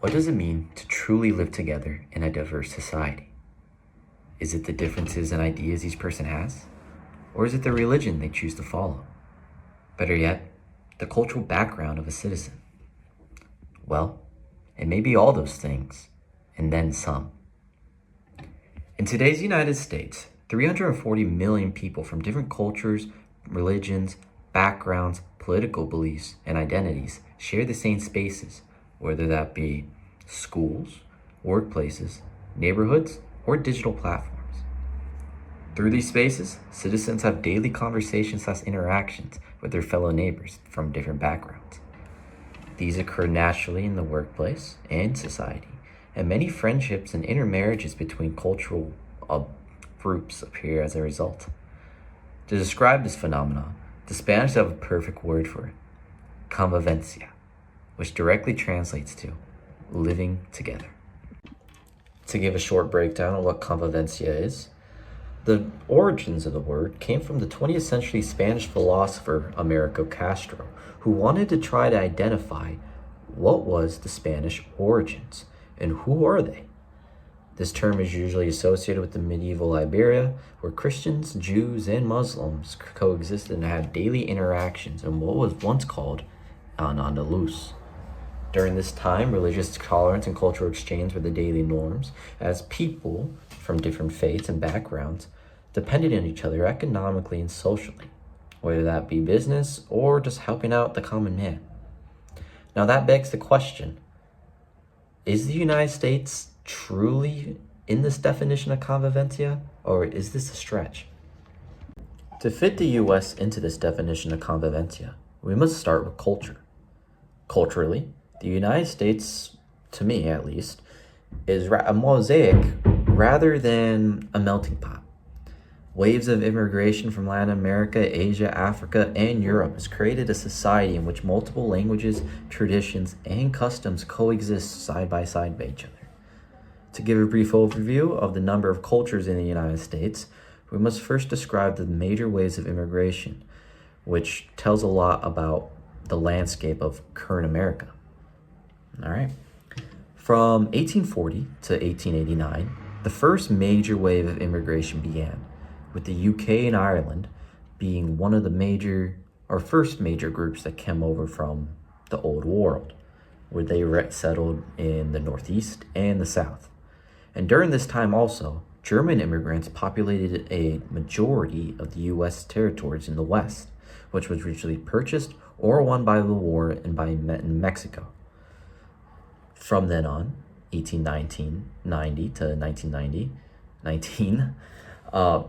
What does it mean to truly live together in a diverse society? Is it the differences in ideas each person has? Or is it the religion they choose to follow? Better yet, the cultural background of a citizen? Well, it may be all those things, and then some. In today's United States, 340 million people from different cultures, religions, backgrounds, political beliefs, and identities share the same spaces, whether that be schools, workplaces, neighborhoods, or digital platforms. Through these spaces, citizens have daily conversations and interactions with their fellow neighbors from different backgrounds. These occur naturally in the workplace and society, and many friendships and intermarriages between cultural groups appear as a result. To describe this phenomenon, the Spanish have a perfect word for it: convivencia, which directly translates to living together. To give a short breakdown of what convivencia is, the origins of the word came from the 20th century Spanish philosopher Americo Castro, who wanted to try to identify what was the Spanish origins and who are they. This term is usually associated with the medieval Iberia, where Christians, Jews, and Muslims coexisted and had daily interactions in what was once called Al-Andalus. During this time, religious tolerance and cultural exchange were the daily norms, as people from different faiths and backgrounds depended on each other economically and socially, whether that be business or just helping out the common man. Now that begs the question, is the United States truly in this definition of convivencia, or is this a stretch? To fit the US into this definition of convivencia, we must start with culture. Culturally, the United States, to me at least, is a mosaic rather than a melting pot. Waves of immigration from Latin America, Asia, Africa, and Europe has created a society in which multiple languages, traditions, and customs coexist side by side by each other. To give a brief overview of the number of cultures in the United States, we must first describe the major waves of immigration, which tells a lot about the landscape of current America. All right. From 1840 to 1889, the first major wave of immigration began, with the UK and Ireland being one of the first major groups that came over from the Old World, where they settled in the Northeast and the South. And during this time also, German immigrants populated a majority of the U.S. territories in the West, which was usually purchased or won by the war and by Mexico. From then on, 1890 to 1990,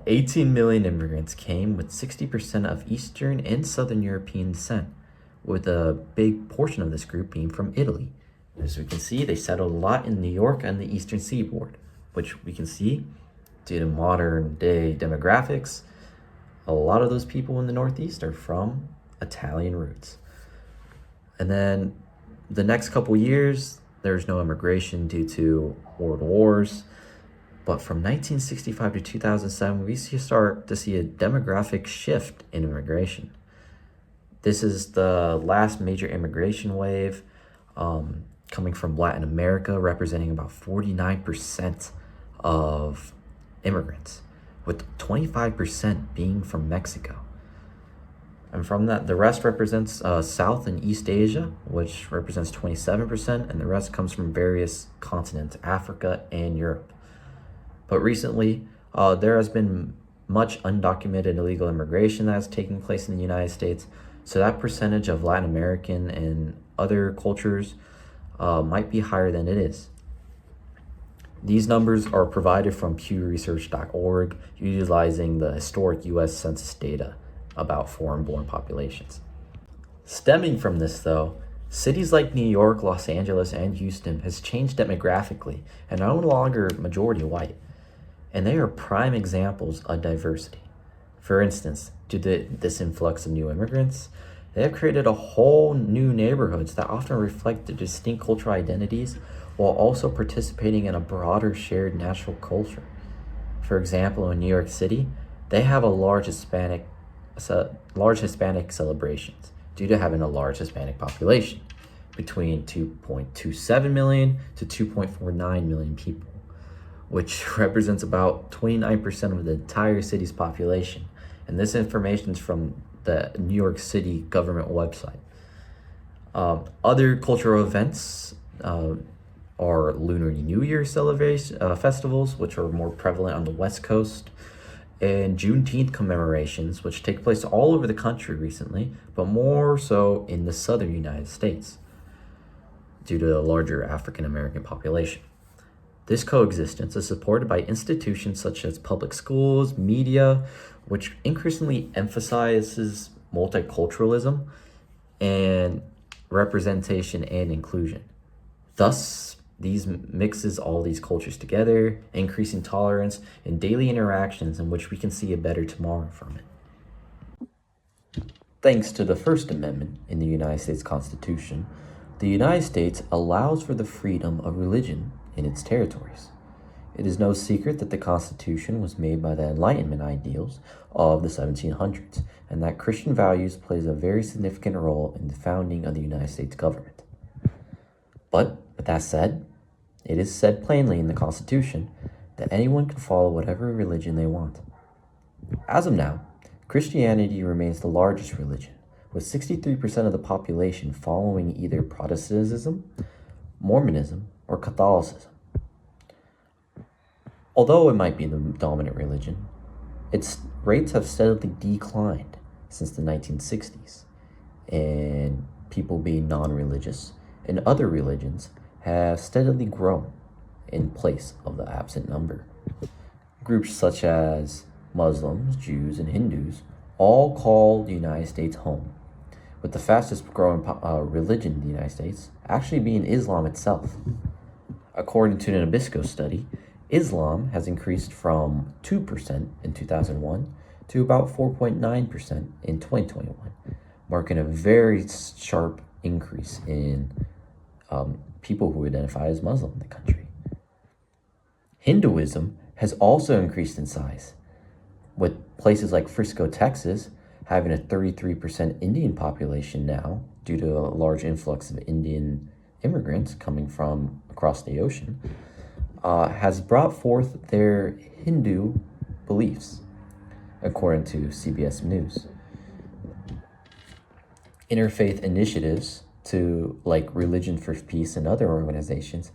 18 million immigrants came, with 60% of Eastern and Southern European descent, with a big portion of this group being from Italy. As we can see, they settled a lot in New York and the Eastern Seaboard, which we can see due to modern day demographics, a lot of those people in the Northeast are from Italian roots. And then the next couple years, there's no immigration due to world wars. But from 1965 to 2007, we start to see a demographic shift in immigration. This is the last major immigration wave, coming from Latin America, representing about 49% of immigrants, with 25% being from Mexico. And from that, the rest represents South and East Asia, which represents 27%, and the rest comes from various continents, Africa and Europe. But recently, there has been much undocumented illegal immigration that has taken place in the United States, so that percentage of Latin American and other cultures might be higher than it is. These numbers are provided from pewresearch.org, utilizing the historic U.S. Census data about foreign-born populations. Stemming from this, though, cities like New York, Los Angeles, and Houston has changed demographically and are no longer majority white, and they are prime examples of diversity. For instance, due to this influx of new immigrants, they have created a whole new neighborhoods that often reflect the distinct cultural identities while also participating in a broader shared national culture. For example, in New York City, they have a large Hispanic celebrations due to having a large Hispanic population. between 2.27 million to 2.49 million people, which represents about 29% of the entire city's population. And this information is from the New York City government website. Other cultural events are Lunar New Year festivals, which are more prevalent on the West Coast, and Juneteenth commemorations, which take place all over the country recently, but more so in the southern United States due to the larger African American population. This coexistence is supported by institutions such as public schools, media, which increasingly emphasizes multiculturalism and representation and inclusion. Thus, these mixes all these cultures together, increasing tolerance and daily interactions in which we can see a better tomorrow from it. Thanks to the First Amendment in the United States Constitution, the United States allows for the freedom of religion in its territories. It is no secret that the Constitution was made by the Enlightenment ideals of the 1700s, and that Christian values plays a very significant role in the founding of the United States government. But with that said, it is said plainly in the Constitution that anyone can follow whatever religion they want. As of now, Christianity remains the largest religion, with 63% of the population following either Protestantism, Mormonism, or Catholicism. Although it might be the dominant religion, its rates have steadily declined since the 1960s, and people being non-religious and other religions have steadily grown in place of the absent number. Groups such as Muslims, Jews, and Hindus all call the United States home, with the fastest growing religion in the United States actually being Islam itself. According to an Nabisco study, Islam has increased from 2% in 2001 to about 4.9% in 2021, marking a very sharp increase in people who identify as Muslim in the country. Hinduism has also increased in size, with places like Frisco, Texas, having a 33% Indian population now due to a large influx of Indian immigrants coming from across the ocean, has brought forth their Hindu beliefs, according to CBS News. Interfaith initiatives like Religion for Peace and other organizations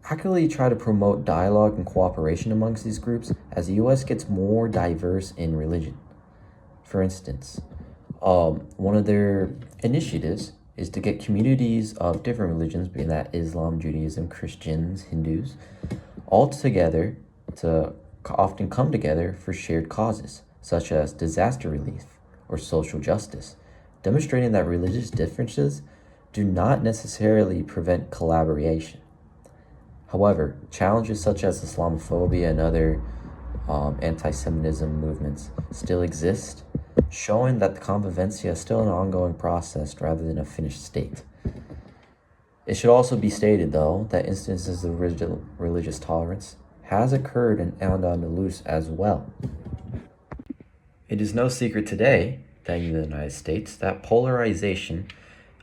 actively try to promote dialogue and cooperation amongst these groups as the U.S. gets more diverse in religion. For instance, one of their initiatives is to get communities of different religions, being that Islam, Judaism, Christians, Hindus, all together to often come together for shared causes, such as disaster relief or social justice, demonstrating that religious differences do not necessarily prevent collaboration. However, challenges such as Islamophobia and other anti-Semitism movements still exist, showing that the Convivencia is still an ongoing process rather than a finished state. It should also be stated, though, that instances of religious tolerance has occurred and on the loose as well. It is no secret today that in the United States that polarization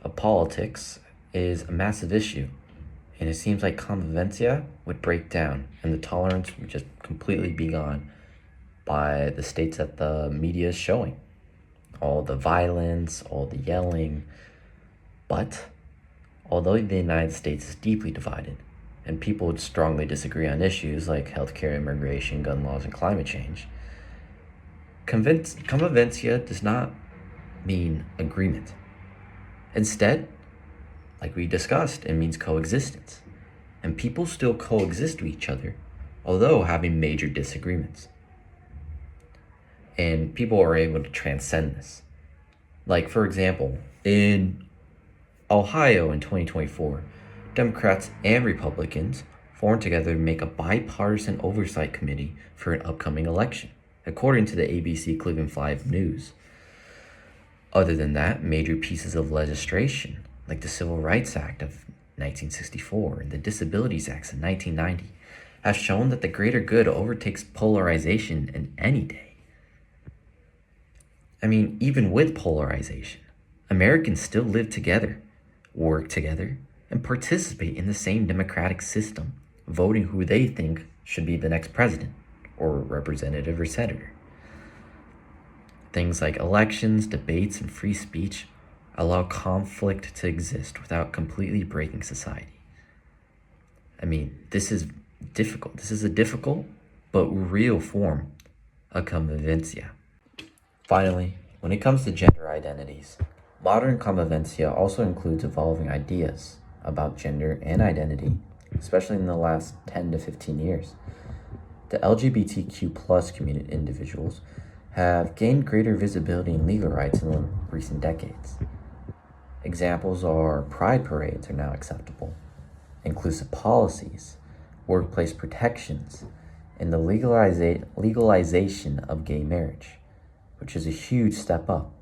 of politics is a massive issue, and it seems like Convivencia would break down and the tolerance would just completely be gone by the states that the media is showing. All the violence, all the yelling. But although the United States is deeply divided and people would strongly disagree on issues like healthcare, immigration, gun laws, and climate change, Convivencia does not mean agreement. Instead, like we discussed, it means coexistence. And people still coexist with each other, although having major disagreements. And people are able to transcend this. Like, for example, in Ohio in 2024, Democrats and Republicans formed together to make a bipartisan oversight committee for an upcoming election, according to the ABC Cleveland 5 News. Other than that, major pieces of legislation, like the Civil Rights Act of 1964 and the Disabilities Acts of 1990, have shown that the greater good overtakes polarization in any day. I mean, even with polarization, Americans still live together, work together, and participate in the same democratic system, voting who they think should be the next president or representative or senator. Things like elections, debates, and free speech allow conflict to exist without completely breaking society. I mean, this is difficult. This is a difficult but real form of convivencia. Finally, when it comes to gender identities, modern convivencia also includes evolving ideas about gender and identity, especially in the last 10 to 15 years. The LGBTQ plus community individuals have gained greater visibility and legal rights in the recent decades. Examples are pride parades are now acceptable, inclusive policies, workplace protections, and the legalization of gay marriage, which is a huge step up.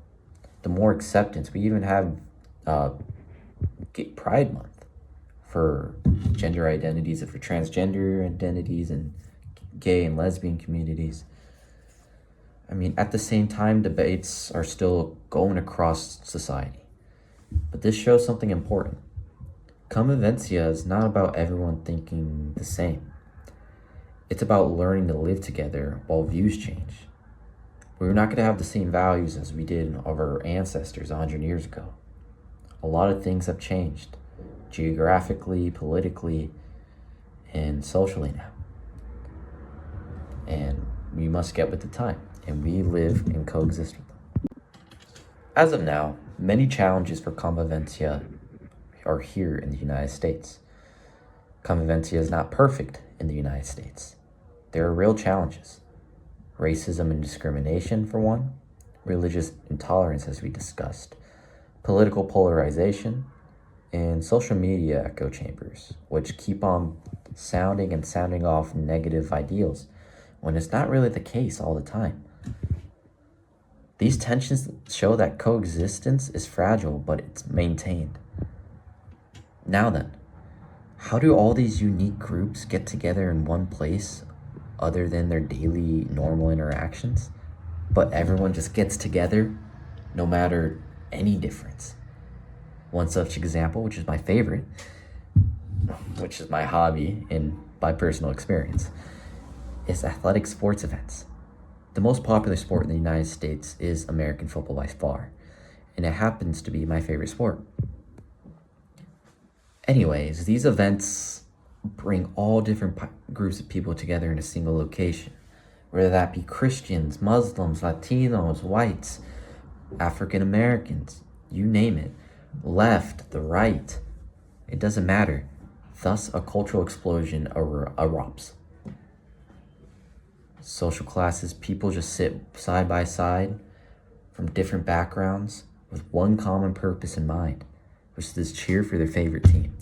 The more acceptance, we even have Gay Pride Month for gender identities, for transgender identities, and gay and lesbian communities. I mean, at the same time, debates are still going across society. But this shows something important. Convivencia is not about everyone thinking the same. It's about learning to live together while views change. We're not going to have the same values as we did of our ancestors 100 years ago. A lot of things have changed, geographically, politically, and socially now. And we must get with the time, and we live and coexist with them. As of now, many challenges for convivencia are here in the United States. Convivencia is not perfect in the United States. There are real challenges. Racism and discrimination, for one, religious intolerance, as we discussed, political polarization, and social media echo chambers, which keep on sounding off negative ideals when it's not really the case all the time. These tensions show that coexistence is fragile, but it's maintained. Now then, how do all these unique groups get together in one place other than their daily normal interactions? But everyone just gets together no matter any difference. One such example, which is my favorite, which is my hobby and my personal experience, is athletic sports events. The most popular sport in the United States is American football by far, and it happens to be my favorite sport. Anyways, these events bring all different groups of people together in a single location, whether that be Christians, Muslims, Latinos, whites, African Americans, you name it, left, the right, it doesn't matter. Thus, a cultural explosion erupts. Social classes, people just sit side by side from different backgrounds with one common purpose in mind, which is cheer for their favorite team.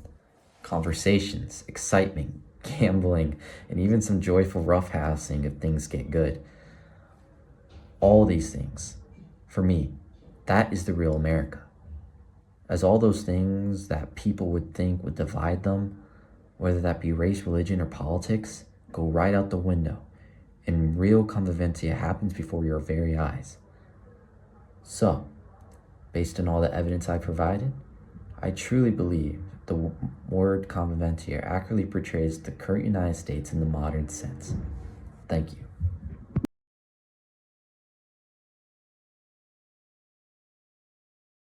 Conversations, excitement, gambling, and even some joyful roughhousing if things get good. All these things, for me, that is the real America. As all those things that people would think would divide them, whether that be race, religion, or politics, go right out the window. And real convivencia happens before your very eyes. So, based on all the evidence I provided, I truly believe the word convivencia accurately portrays the current United States in the modern sense. Thank you.